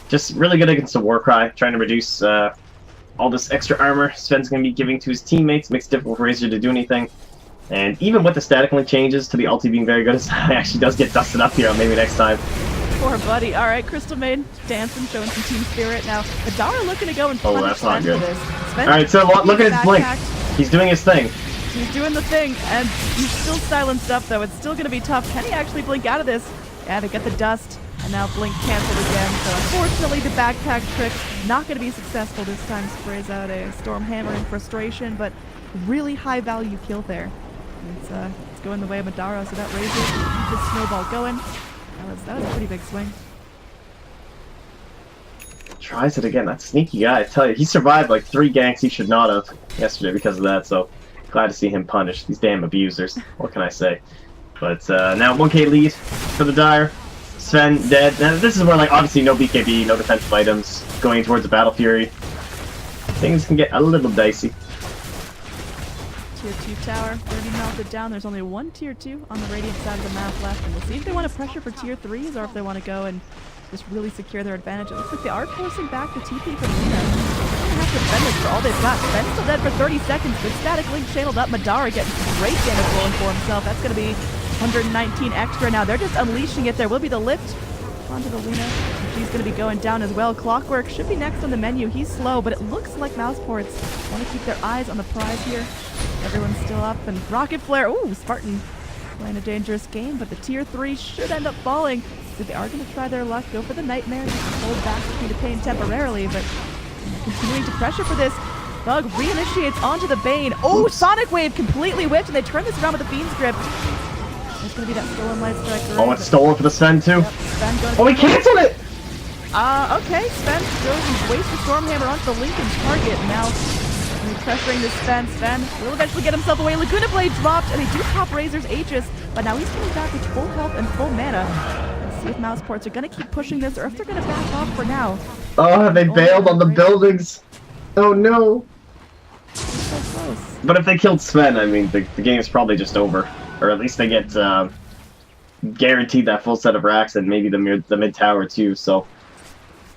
Just really good against the Warcry, trying to reduce all this extra armor Sven's going to be giving to his teammates. Makes it difficult for Razor to do anything. And even with the static link changes to the ulti being very good, it actually does get dusted up here maybe next time. Poor buddy. Alright, Crystal Maid dancing, showing some team spirit. Now, Madara looking to go and punish that's not Sven good. for this. Alright, so look at his blink. He's doing his thing. He's doing the thing, and he's still silenced up, though. It's still going to be tough. Can he actually blink out of this? Yeah, they get the dust, and now blink canceled again. So unfortunately, the backpack trick not going to be successful this time. Sprays out a Storm Hammer in frustration, but really high value kill there. It's going the way of Madara, so that Razor keeps the snowball going. That was a pretty big swing. Tries it again. That sneaky guy, I tell you. He survived like 3 ganks he should not have yesterday because of that, so glad to see him punished. These damn abusers. What can I say? But now 1k lead for the Dire. Sven dead. Now this is where, like, obviously no BKB, no defensive items, going towards the Battle Fury. Things can get a little dicey. Tier 2 tower, 30 melted down. There's only one Tier 2 on the Radiant side of the map left, and we'll see if they want to pressure for Tier 3s or if they want to go and just really secure their advantage. It looks like they are forcing back the TP from Luna. They're going to have to defend this for all they've got. Sven's still dead for 30 seconds. Good static link channeled up. Madara getting great damage rolling for himself. That's going to be 119 extra now. They're just unleashing it. There will be the lift onto the Luna. She's going to be going down as well. Clockwork should be next on the menu. He's slow, but it looks like mousesports want to keep their eyes on the prize here. Everyone's still up, and Rocket Flare. Ooh, Spartan playing a dangerous game, but the Tier 3 should end up falling. So they are going to try their luck, go for the Nightmare, just hold back the pain temporarily, but continuing to pressure for this. Bug reinitiates onto the Bane. Oh, oops. Sonic Wave completely whipped, and they turn this around with the Fiend's Grip. There's going to be that Stolen Light Strike. Oh, it's stolen for the Sven, too. Yep, Sven oh, he canceled it! Okay, Sven goes and wastes the Storm Hammer onto the Lincoln target. Now, pressuring this Sven. Sven will eventually get himself away. Laguna Blade dropped, and they do pop Razor's Aegis. But now he's coming back with full health and full mana. Let's see if mousesports are going to keep pushing this or if they're going to back off for now. Oh, they bailed on the buildings. Oh no. So close. But if they killed Sven, I mean, the game's probably just over. Or at least they get guaranteed that full set of racks and maybe the mid tower too. So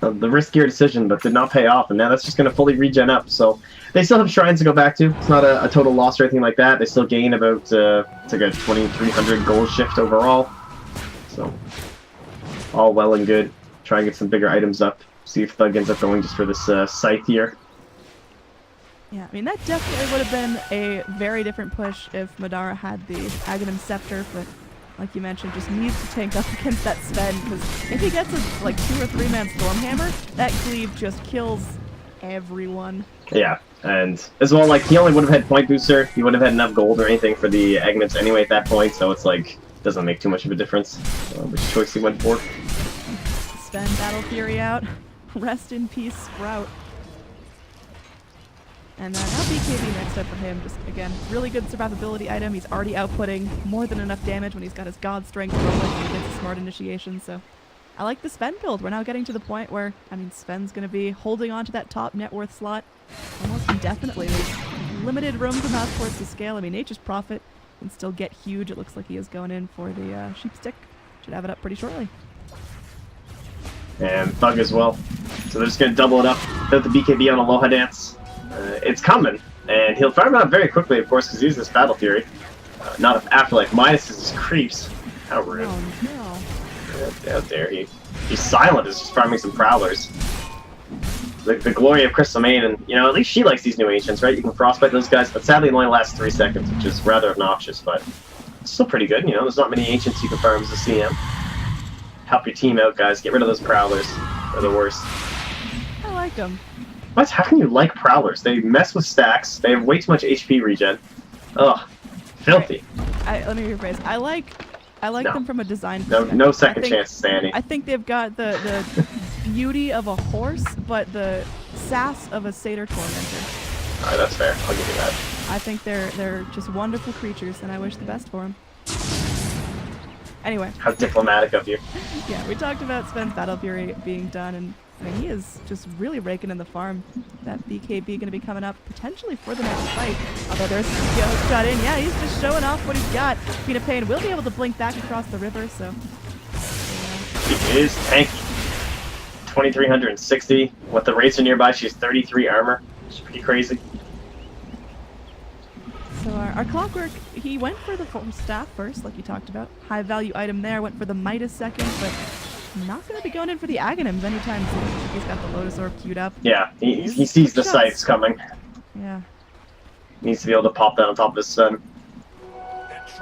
the riskier decision, but did not pay off. And now that's just going to fully regen up. So they still have shrines to go back to. It's not a total loss or anything like that. They still gain about it's like a 2,300 gold shift overall. So all well and good. Try and get some bigger items up. See if Thug ends up going just for this scythe here. Yeah, I mean, that definitely would have been a very different push if Madara had the Aghanim Scepter, but like you mentioned, just needs to tank up against that Sven, because if he gets a like 2 or 3 man Stormhammer, that cleave just kills everyone. Yeah, and as well, like, he only would have had point booster, he would have had enough gold or anything for the Aghanims anyway at that point, so it's like, doesn't make too much of a difference which choice he went for. Sven Battle Fury out. Rest in peace, Sprout. And now BKB next up for him. Just, again, really good survivability item. He's already outputting more than enough damage when he's got his God Strength rolling and he gets a Smart Initiation. So I like the Sven build. We're now getting to the point where, I mean, Sven's going to be holding on to that top net worth slot almost indefinitely. There's limited room for mousesports to scale. I mean, Nature's Prophet can still get huge. It looks like he is going in for the Sheep Stick. Should have it up pretty shortly. And Thug as well. So they're just going to double it up. Put the BKB on Aloha Dance. It's coming, and he'll farm out very quickly, of course, because he uses Battle Fury. Not if Afterlife minuses his creeps. How rude. Oh, no. Out there. He's silent, is just farming some Prowlers. The glory of Crystal Main, and, you know, at least she likes these new Ancients, right? You can Frostbite those guys, but sadly it only lasts 3 seconds, which is rather obnoxious, but it's still pretty good, you know? There's not many Ancients you can farm as a CM. Help your team out, guys. Get rid of those Prowlers. They're the worst. I like them. What? How can you like Prowlers? They mess with stacks. They have way too much HP regen. Ugh. Filthy. Let me rephrase. I like them from a design perspective. No second chance standing. I think they've got the beauty of a horse, but the sass of a satyr tormentor. Alright, that's fair. I'll give you that. I think they're just wonderful creatures, and I wish the best for them. Anyway. How diplomatic of you. Yeah, we talked about Sven's Battle Fury being done, and I mean, he is just really raking in the farm. That BKB going to be coming up potentially for the next fight. Although there's Yo shot in. Yeah, he's just showing off what he's got. Peanut Pain will be able to blink back across the river, so. She is tanky. 2,360. With the racer nearby, she has 33 armor. She's pretty crazy. So our Clockwork, he went for the full staff first, like you talked about. High value item there, went for the Midas second, but not going to be going in for the Aghanims anytime soon. He's got the Lotus Orb queued up. Yeah, he sees the scythes coming. Yeah. Needs to be able to pop that on top of his Sven.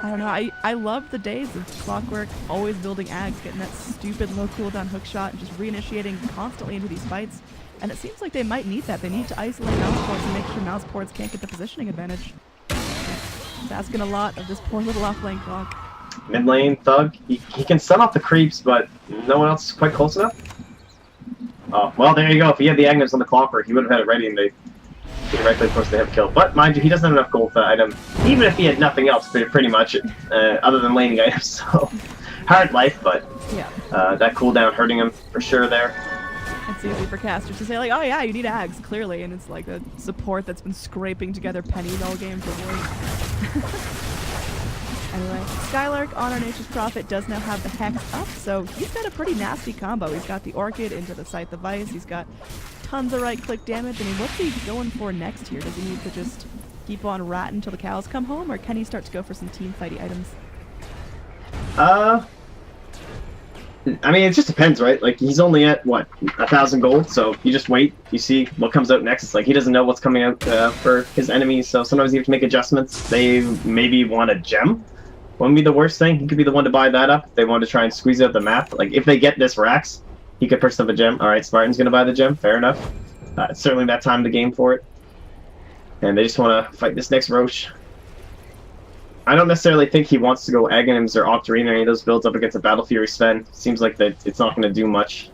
I don't know, I love the days of Clockwork always building Ags, getting that stupid low cooldown hook shot and just reinitiating constantly into these fights. And it seems like they might need that. They need to isolate mousesports and make sure mousesports can't get the positioning advantage. It's asking a lot of this poor little off-lane Clock. Mid lane, Thug, he can stun off the creeps, but no one else is quite close enough. Oh, well, there you go. If he had the Aghanims on the Clockwork, he would have had it ready and they directly forced the hip kill. But mind you, he doesn't have enough gold for that item, even if he had nothing else, pretty much, other than laning items. So, hard life, but yeah. That cooldown hurting him for sure there. It's easy for casters to say, like, oh yeah, you need Ags, clearly, and it's like a support that's been scraping together pennies all game for years. Anyway, Skylark on our Nature's Prophet does now have the Hex up, so he's got a pretty nasty combo. He's got the Orchid into the Scythe of Ice, he's got tons of right-click damage. I mean, what's he going for next here? Does he need to just keep on ratting until the cows come home, or can he start to go for some team-fighty items? I mean, it just depends, right? Like, he's only at, what, 1,000 gold, so you just wait, you see what comes out next. It's like, he doesn't know what's coming out for his enemies, so sometimes you have to make adjustments. They maybe want a gem. Wouldn't be the worst thing. He could be the one to buy that up if they want to try and squeeze out the map. Like, if they get this Rax, he could purchase up a gem. Alright, Spartan's going to buy the gem. Fair enough. It's certainly that time of the game for it. And they just want to fight this next Roche. I don't necessarily think he wants to go Aghanims or Octarine or any of those builds up against a Battle Fury Sven. Seems like that it's not going to do much.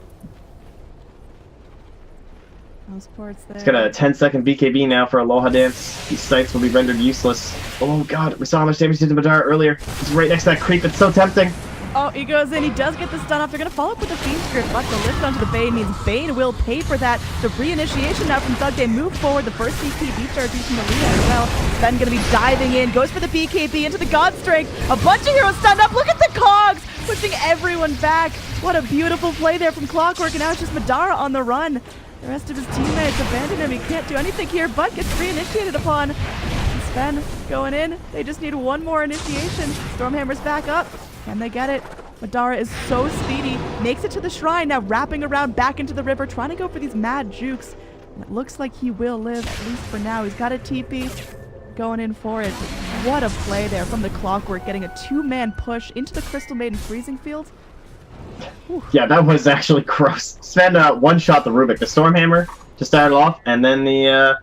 Mousesports there. He's got a 10-second BKB now for Aloha Dance. These sights will be rendered useless. Oh god, we saw how much damage he did to Madara earlier. He's right next to that creep. It's so tempting. Oh, he goes in. He does get the stun off. They're going to follow up with a Fiend's Grip, but the lift onto the Bane means Bane will pay for that. The reinitiation now from Thug. They move forward. The first BKB starts using the lead as well. Sven going to be diving in. Goes for the BKB into the God Strength. A bunch of heroes stunned up. Look at the cogs, pushing everyone back. What a beautiful play there from Clockwork, and now it's just Madara on the run. The rest of his teammates abandon him. He can't do anything here, but gets reinitiated upon. And Sven going in. They just need one more initiation. Stormhammer's back up. Can they get it? Madara is so speedy. Makes it to the shrine, now wrapping around back into the river, trying to go for these mad jukes. And it looks like he will live, at least for now. He's got a TP. Going in for it. What a play there from the Clockwork, getting a two-man push into the Crystal Maiden freezing field. Whew. Yeah, that was actually gross. Sven one-shot the Rubik. The Stormhammer to start it off, and then the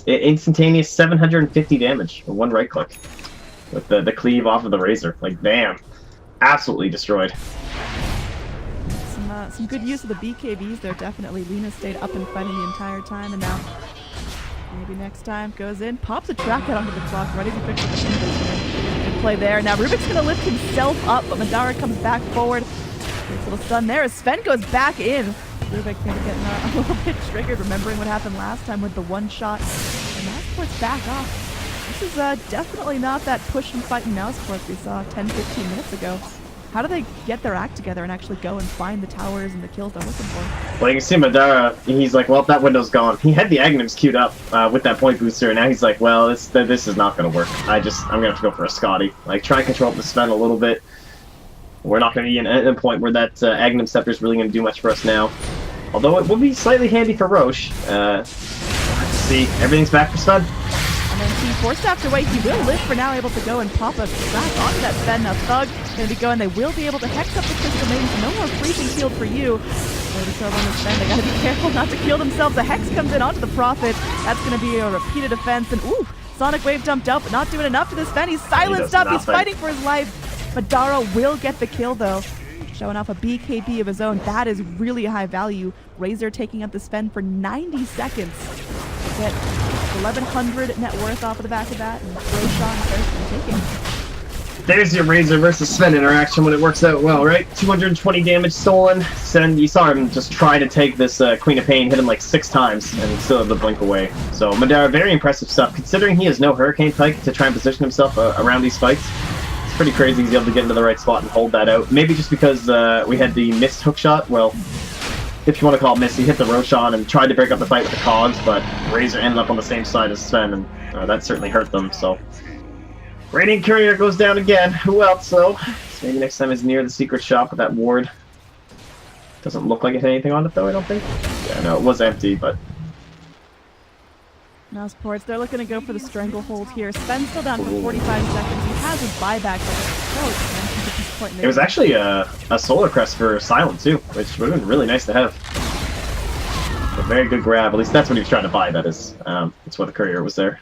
instantaneous 750 damage for one right-click. With the cleave off of the Razor. Like, damn. Absolutely destroyed. Some good use of the BKBs there, definitely. Lena stayed up and fighting the entire time, and now maybe next time goes in, pops a track out onto the clock, ready to pick up the fingers. Good play there. Now Rubik's going to lift himself up, but Madara comes back forward. Nice little stun there as Sven goes back in. Rubik maybe getting a little bit triggered, remembering what happened last time with the one shot. And Mousesports back off. This is definitely not that push and fight in Mousesports we saw 10-15 minutes ago. How do they get their act together and actually go and find the towers and the kills they're looking for? Well, you can see Madara, he's like, well, that window's gone. He had the Agnums queued up with that point booster, and now he's like, well, this is not going to work. I'm going to have to go for a Scotty. Like, try and control the Sven a little bit. We're not going to be in a point where that Agnum Scepter is really going to do much for us now. Although it will be slightly handy for Roche. Let's see, everything's back for Sven. And then Team forced after away. He will live for now, able to go and pop a track onto that Sven. Now Thug going to be going. They will be able to hex up the Crystal Maiden. So no more freezing field for you. So on the Sven, they got to be careful not to kill themselves. The hex comes in onto the Prophet. That's going to be a repeated offense. And ooh, Sonic Wave dumped out, but not doing enough for this Sven. He's silenced up. He's fighting for his life. Madara will get the kill though. Showing off a BKB of his own. That is really high value. Razor taking up the Sven for 90 seconds. Get 1,100 net worth off of the back of that, and Roshan starts taking. There's your Razor versus Sven interaction when it works out well, right? 220 damage stolen. Sven, you saw him just try to take this Queen of Pain, hit him like 6 times, and he still had the blink away. So Madara, very impressive stuff. Considering he has no Hurricane Pike to try and position himself around these fights, it's pretty crazy he's able to get into the right spot and hold that out. Maybe just because we had the missed hook shot. Well, if you want to call it miss, he hit the Roshan and tried to break up the fight with the Cogs, but Razor ended up on the same side as Sven, and that certainly hurt them, so. Radiant Courier goes down again. Who else, though? So maybe next time is near the secret shop with that ward. Doesn't look like it had anything on it, though, I don't think. Yeah, no, it was empty, but... Mousesports, they're looking to go for the stranglehold here. Sven's still down for 45 seconds. He has his buyback, but it's so expensive at this point in the It was actually a Solar Crest for Silent, too, which would have been really nice to have. A very good grab. At least that's what he was trying to buy, that is. That's why the Courier was there.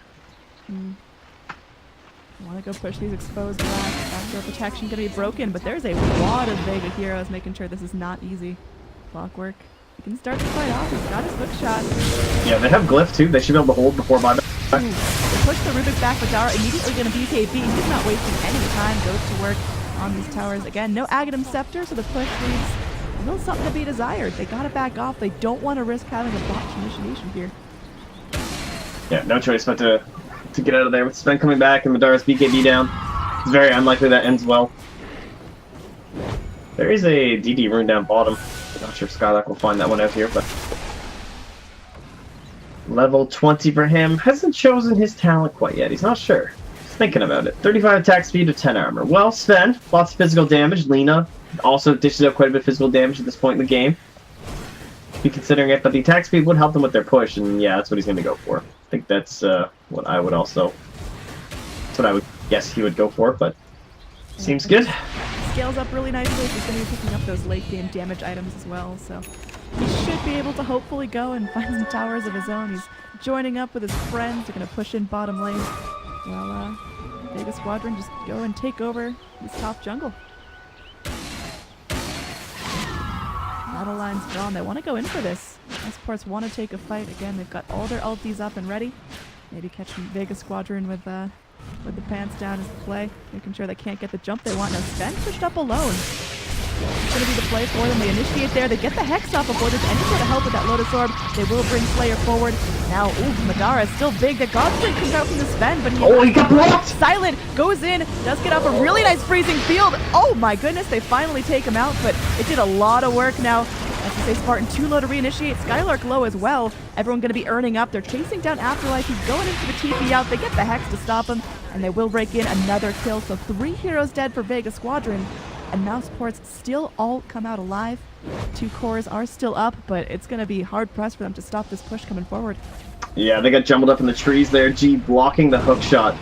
I want to go push these exposed racks. Backdoor protection going to be broken, but there's a lot of Vega heroes making sure this is not easy. Clockwork. He can start the fight off. He's got his hook shot. Yeah, they have Glyph, too. They should be able to hold before buyback. They push the Rubik back, but Dara immediately going to BKB. He's not wasting any time. Goes to work on these towers. Again, no Aghanim Scepter, so the push leaves a little something to be desired. They got to back off. They don't want to risk having a botched initiation here. Yeah, no choice but to get out of there with Sven coming back and Madara's BKB down. It's very unlikely that ends well. There is a DD rune down bottom. I'm not sure if Skylark will find that one out here, but... Level 20 for him. Hasn't chosen his talent quite yet. He's not sure. He's thinking about it. 35 attack speed to 10 armor. Well, Sven, lots of physical damage. Lena also dishes out quite a bit of physical damage at this point in the game. Be considering it, but the attack speed would help them with their push, and yeah, that's what he's going to go for. I think that's what I would also... That's what I would guess he would go for, but... Seems good. Scales up really nicely. He's going to be picking up those late game damage items as well, so he should be able to hopefully go and find some towers of his own. He's joining up with his friends. They're going to push in bottom lane while Vega Squadron just go and take over this top jungle. battle lines drawn. They want to go in for this. Mousesports want to take a fight. Again, they've got all their ultis up and ready. Maybe catching Vega Squadron with the pants down is the play. Making sure they can't get the jump they want. Now Sven pushed up alone. It's going to be the play for them. They initiate there. They get the Hex off before there's any sort of help with that Lotus Orb. They will bring Slayer forward. Now, Madara is still big. The Godstrike comes out from the Sven, but he got blocked! Silent goes in, does get off a really nice freezing field. Oh my goodness, they finally take him out, but it did a lot of work now. As I say, Spartan too low to reinitiate. Skylark low as well. Everyone going to be earning up. They're chasing down Afterlife. He's going into the TP out. They get the Hex to stop him, and they will break in another kill. So 3 heroes dead for Vega Squadron. And mousesports still all come out alive. 2 cores are still up, but it's going to be hard pressed for them to stop this push coming forward. Yeah, they got jumbled up in the trees there. G blocking the hook shot.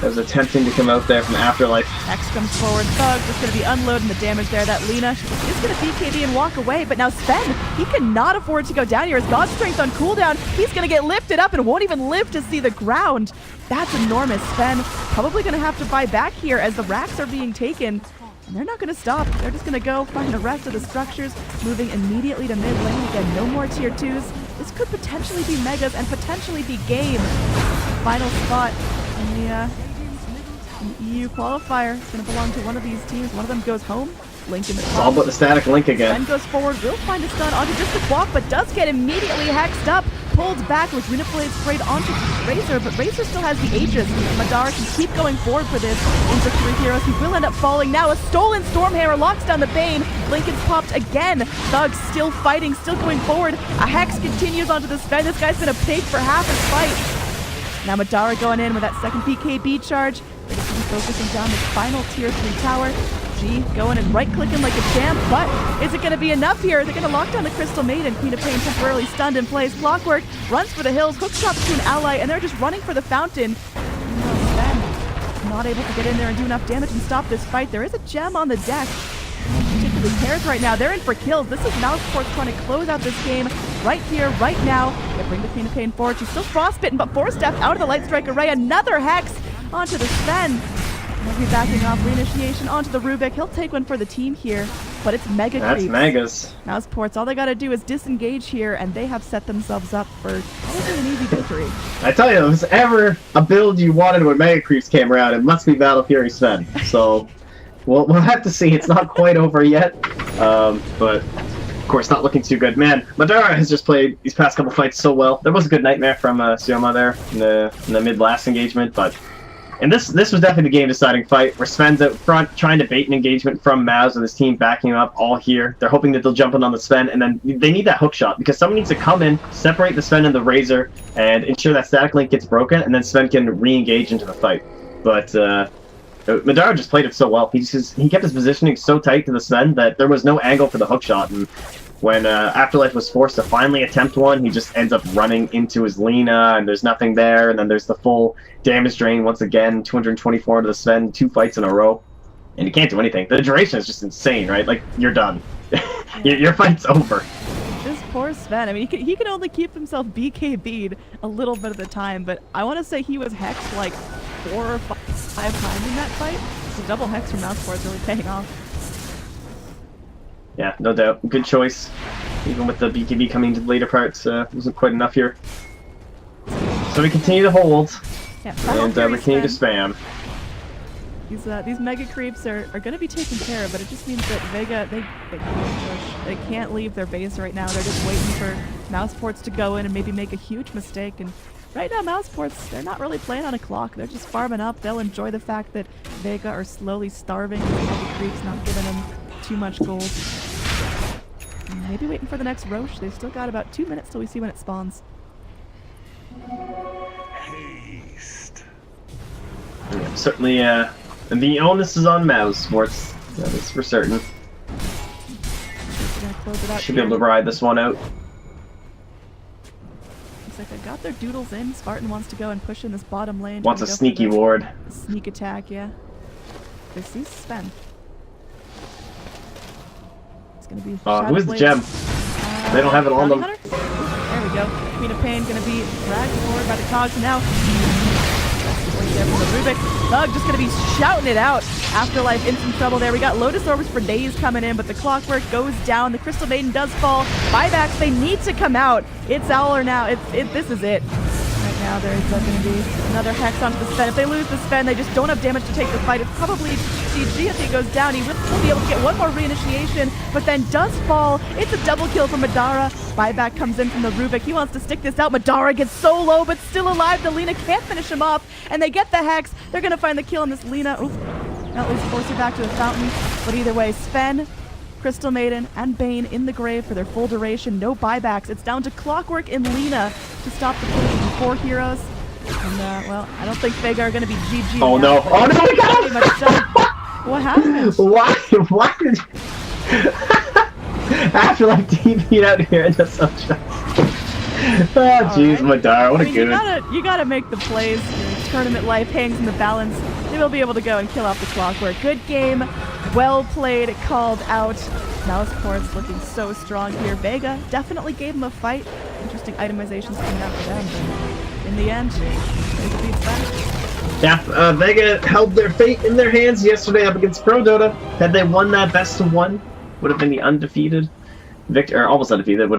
That was attempting to come out there from Afterlife. X comes forward. Thug just going to be unloading the damage there. That Lina, she's going to BKB and walk away. But now Sven, he cannot afford to go down here. His God Strength on cooldown. He's going to get lifted up and won't even live to see the ground. That's enormous. Sven probably going to have to buy back here as the racks are being taken. And they're not going to stop. They're just going to go find the rest of the structures, moving immediately to mid lane. Again, no more tier 2s. This could potentially be megas and potentially be game. Final spot in the EU qualifier. It's going to belong to one of these teams. One of them goes home. Link in the top. It's all about the static Link again. Then goes forward, will find a stun onto just the walk, but does get immediately hexed up. Pulled back with Uniblade sprayed onto Razor, but Razor still has the Aegis. Madara can keep going forward for this. Into 3 heroes. He will end up falling now. A stolen Stormhammer locks down the Bane. Lincoln's popped again. Thug still fighting, still going forward. A Hex continues onto the Sven. This guy's gonna take for half his fight. Now Madara going in with that second BKB charge. They're going to be focusing down this final tier 3 tower. G going and right-clicking like a champ, but is it going to be enough here? They're going to lock down the Crystal Maiden. Queen of Pain temporarily stunned in place. Clockwork runs for the hills, hook shots to an ally, and they're just running for the fountain. Sven not able to get in there and do enough damage and stop this fight. There is a gem on the deck. Particularly cares right now. They're in for kills. This is mousesports trying to close out this game right here, right now. They bring the Queen of Pain forward. She's still frostbitten, but 4-step out of the Light Strike array. Another Hex onto the Sven. He'll be backing off reinitiation onto the Rubik. He'll take one for the team here, but it's mega That's creeps. megas. Mousesports, all they got to do is disengage here, and they have set themselves up for probably an easy victory. I tell you, if there's ever a build you wanted when Mega Creeps came around, it must be Battle Fury Sven. So we'll have to see. It's not quite over yet, but of course not looking too good. Man, Madara has just played these past couple fights so well. There was a good nightmare from Sioma there in the mid-last engagement, but and this was definitely the game-deciding fight where Sven's out front trying to bait an engagement from Mouz and his team backing him up all here. They're hoping that they'll jump in on the Sven, and then they need that hook shot because someone needs to come in, separate the Sven and the Razor, and ensure that static link gets broken, and then Sven can re-engage into the fight. But Madara just played it so well. He kept his positioning so tight to the Sven that there was no angle for the hook shot, and when Afterlife was forced to finally attempt one, he just ends up running into his Lina, and there's nothing there, and then there's the full damage drain once again, 224 into the Sven, 2 fights in a row, and you can't do anything. The duration is just insane, right? Like, you're done. Your fight's over. This poor Sven, I mean, he can only keep himself BKB'd a little bit at a time, but I want to say he was hexed like 4 or 5 times in that fight. The double hex from mousesports really paying off. Yeah, no doubt. Good choice. Even with the BKB coming to the later parts, wasn't quite enough here. So we continue to hold, Yeah, and we continue to spam. These mega creeps are going to be taken care of, but it just means that Vega, they can't leave their base right now. They're just waiting for mousesports to go in and maybe make a huge mistake. And right now, mousesports, they're not really playing on a clock. They're just farming up. They'll enjoy the fact that Vega are slowly starving. The mega creeps not giving them too much gold. And maybe waiting for the next Roche. They've still got about 2 minutes till we see when it spawns. Haste. Yeah, certainly, the onus is on mousesports. That is for certain. Gonna close it out Should be here. able to ride this one out. Looks like they've got their doodles in. Spartan wants to go and push in this bottom lane. Wants a trying to go for sneaky the ward. Sneak attack, yeah. This is Sven. It's gonna be. Who is the gem? They don't have it on them. There we go. Queen of Pain gonna be dragged forward by the cogs now. That's the point there from the Rubik. Thug just gonna be shouting it out. Afterlife in some trouble there. We got Lotus Orbs for days coming in, but the Clockwork goes down. The Crystal Maiden does fall. Buybacks, they need to come out. It's Owl or now. This is it. Right now, there is going to be another Hex onto the Sven. If they lose the Sven, they just don't have damage to take the fight. It's probably GG if he goes down. He will be able to get one more reinitiation, but then does fall. It's a double kill from Madara. Buyback comes in from the Rubik. He wants to stick this out. Madara gets so low, but still alive. The Lina can't finish him off, and they get the Hex. They're going to find the kill on this Lina. Oof. At least force her back to the fountain. But either way, Sven, Crystal Maiden, and Bane in the grave for their full duration. No buybacks. It's down to Clockwork and Lina to stop the push from 4 heroes. And, well, I don't think Vega are going to be GG. Oh no! Oh no! We got him! What happened? Why did... Afterlife TV'd out here in the sunshine. Oh jeez, Madara, what a good. You gotta make the plays. Your tournament life hangs in the balance. They will be able to go and kill off the Clockwork. Good game, well played, called out. mousesports looking so strong here. Vega definitely gave him a fight. Interesting itemizations coming out for them, but in the end, Vega beats back. Yeah, Vega held their fate in their hands yesterday up against Pro Dota. Had they won that best of one, would have been the undefeated victor, or almost undefeated.